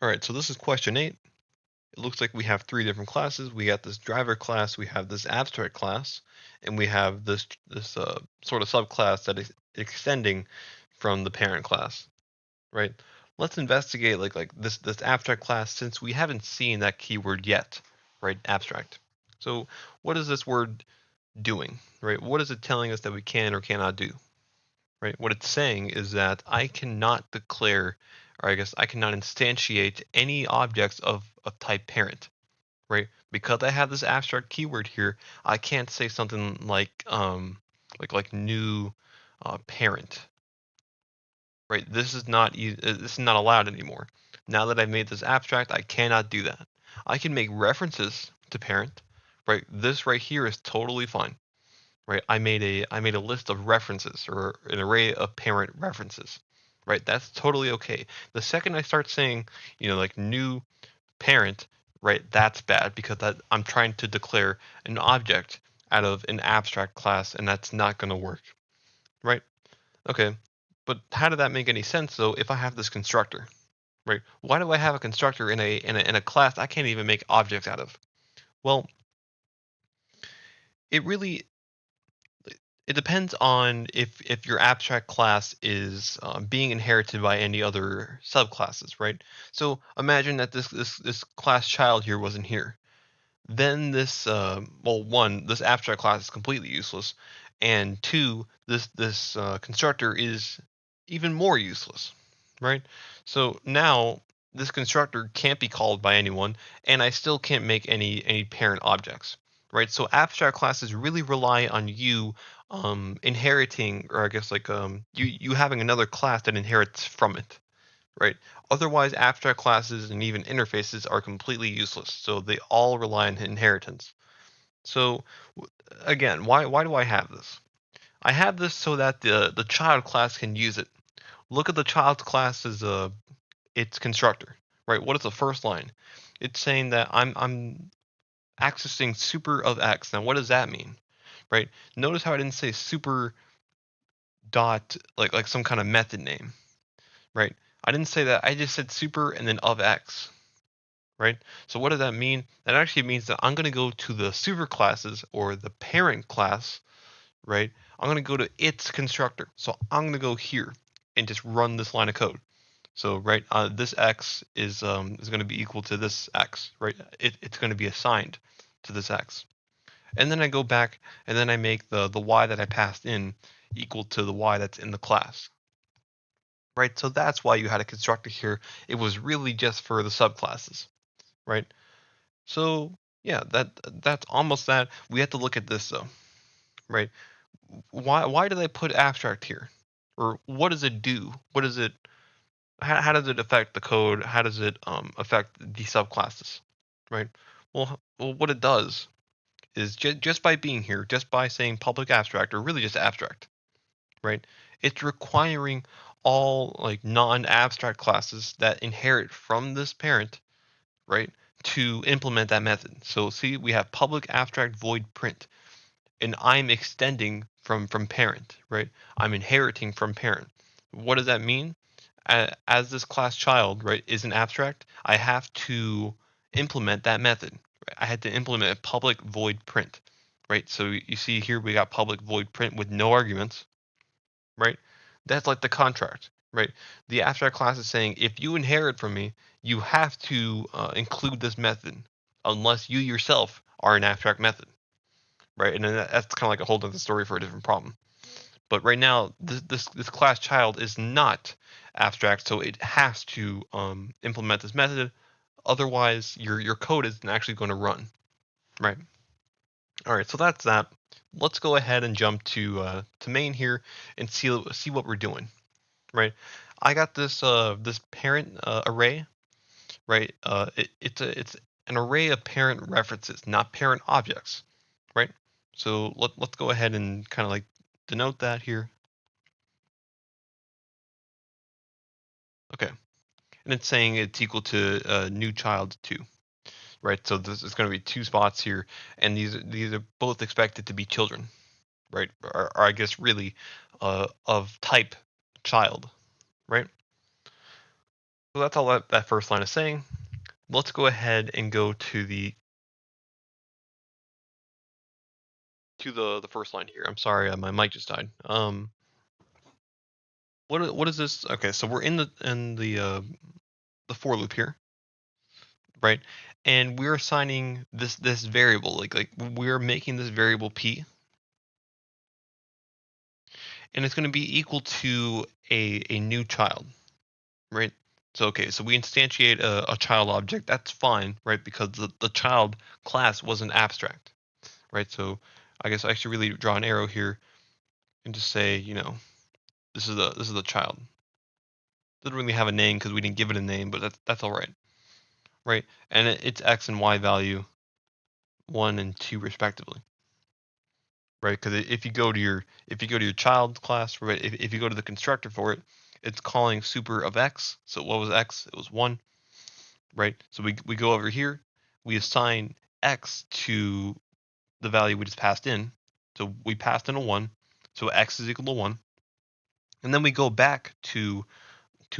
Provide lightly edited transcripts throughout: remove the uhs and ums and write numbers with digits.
All right, so this is question 8. It looks like we have three different classes. We got this driver class, we have this abstract class, and we have this sort of subclass that is extending from the parent class, right? Let's investigate like this abstract class since we haven't seen that keyword yet, right? Abstract. So what is this word doing, right? What is it telling us that we can or cannot do? Right? What it's saying is that I cannot declare, or I guess I cannot instantiate any objects of type parent, right? Because I have this abstract keyword here, I can't say something like new parent, right? This is not allowed anymore. Now that I've made this abstract, I cannot do that. I can make references to parent, right? This right here is totally fine, right? I made a list of references or an array of parent references, right? That's totally okay. The second I start saying, like new parent, right? That's bad because I'm trying to declare an object out of an abstract class, and that's not going to work, right? Okay, but how did that make any sense though? If I have this constructor, right? Why do I have a constructor in a class I can't even make objects out of? Well, it really it depends on if your abstract class is being inherited by any other subclasses, right? So imagine that this class child here wasn't here. Then well, one, this abstract class is completely useless, and two, this constructor is even more useless, right? So now this constructor can't be called by anyone, and I still can't make any parent objects, right? So abstract classes really rely on you inheriting, or I guess like you having another class that inherits from it, right? Otherwise, abstract classes and even interfaces are completely useless. So they all rely on inheritance. So again, why do I have this? I have this so that the child class can use it. Look at the child class as its constructor, right? What is the first line? It's saying that I'm accessing super of x. Now, what does that mean, right? Notice how I didn't say super dot like some kind of method name, right? I didn't say that. I just said super and then of x, right? So what does that mean? That actually means that I'm going to go to the super classes or the parent class, right? I'm going to go to its constructor. So I'm going to go here and just run this line of code. So right, this x is going to be equal to this x, right? It's going to be assigned to this x, and then I go back and then I make the y that I passed in equal to the y that's in the class, right? So that's why you had a constructor here. It was really just for the subclasses, right? So yeah, that's almost that. We have to look at this though, right? Why do they put abstract here, or what does it do? What does it? How does it affect the code? How does it affect the subclasses, right? Well, what it does is just by being here, just by saying public abstract, or really just abstract, right? It's requiring all like non-abstract classes that inherit from this parent, right, to implement that method. So see, we have public abstract void print, and I'm extending from parent, right? I'm inheriting from parent. What does that mean? As this class child, right, is an abstract, I have to implement that method. Right? I had to implement a public void print, right? So you see here we got public void print with no arguments, right? That's like the contract, right? The abstract class is saying if you inherit from me, you have to include this method, unless you yourself are an abstract method, right? And then that's kind of like a whole other story for a different problem. But right now, this class child is not abstract, so it has to implement this method. Otherwise, your code isn't actually going to run, right? All right, so that's that. Let's go ahead and jump to main here and see what we're doing, right? I got this parent array, right? It's an array of parent references, not parent objects, right? So let's go ahead and kind of like denote that here. Okay, and it's saying it's equal to new child 2, right? So this is going to be two spots here, and these are both expected to be children, right? Or I guess really of type child, right? So that's all that first line is saying. Let's go ahead and go to the first line here. I'm sorry, my mic just died. What is this? Okay, so we're in the for loop here, right? And we're assigning this variable, like we're making this variable p, and it's going to be equal to a new child, right? So okay, so we instantiate a child object. That's fine, right? Because the child class wasn't abstract, right? So I guess I should really draw an arrow here and just say, this is the child. Doesn't really have a name because we didn't give it a name, but that's all right? And its x and y value 1 and 2 respectively, right? Because if you go to your child class, right? If you go to the constructor for it, it's calling super of x. So what was x? It was 1, right? So we go over here, we assign x to the value we just passed in. So we passed in a 1, so x is equal to 1, and then we go back to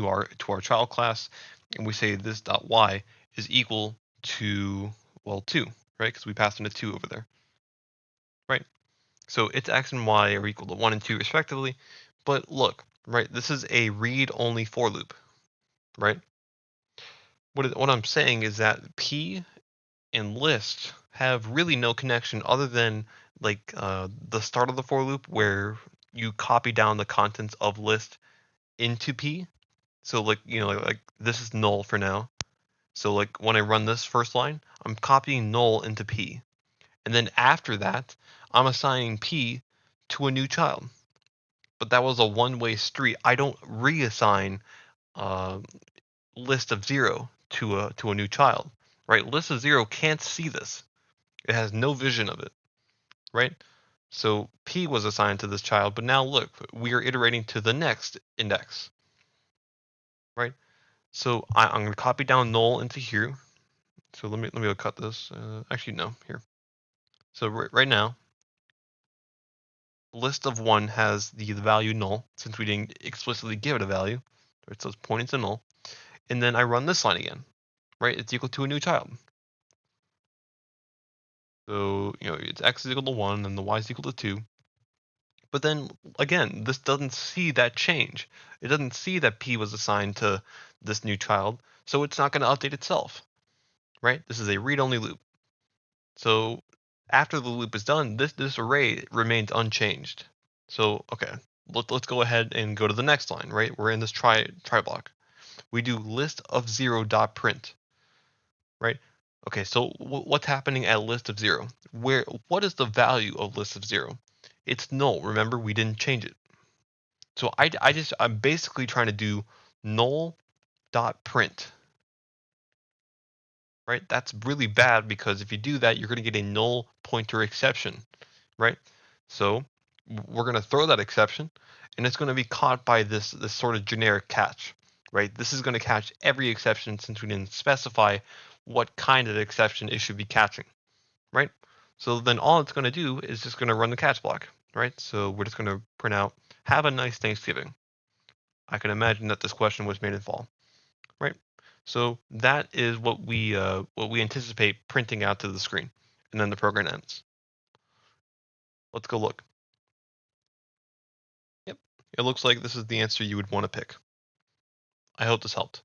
our child class, and we say this dot y is equal to, well, 2, right? Because we passed in a 2 over there, right? So its x and y are equal to 1 and 2 respectively. But look, right? This is a read-only for loop, right? What I'm saying is that p and list have really no connection other than like the start of the for loop where you copy down the contents of list into p. So like like this is null for now. So like when I run this first line, I'm copying null into p, and then after that, I'm assigning p to a new child. But that was a one-way street. I don't reassign uh, list of 0 to a new child, right? List of 0 can't see this. It has no vision of it, right? So P was assigned to this child, but now look, we are iterating to the next index, right? So I'm going to copy down null into here. So let me go cut this. Actually, no, here. So right now, list of 1 has the value null since we didn't explicitly give it a value. Right, so it's pointing to null. And then I run this line again, right? It's equal to a new child. So, it's x is equal to 1 and the y is equal to 2. But then again, this doesn't see that change. It doesn't see that p was assigned to this new child, so it's not going to update itself, right? This is a read-only loop. So after the loop is done, this array remains unchanged. So okay, let's go ahead and go to the next line, right? We're in this try block. We do list of 0 dot print, right? Okay, so what's happening at list of 0? What is the value of list of 0? It's null. Remember, we didn't change it. So I'm basically trying to do null dot print, right? That's really bad because if you do that, you're going to get a null pointer exception, right? So we're going to throw that exception, and it's going to be caught by this sort of generic catch, right? This is going to catch every exception since we didn't specify what kind of exception it should be catching, right? So then all it's going to do is just going to run the catch block, right? So we're just going to print out, have a nice Thanksgiving. I can imagine that this question was made in fall, right? So that is what we anticipate printing out to the screen, and then the program ends. Let's go look. Yep, it looks like this is the answer you would want to pick. I hope this helped.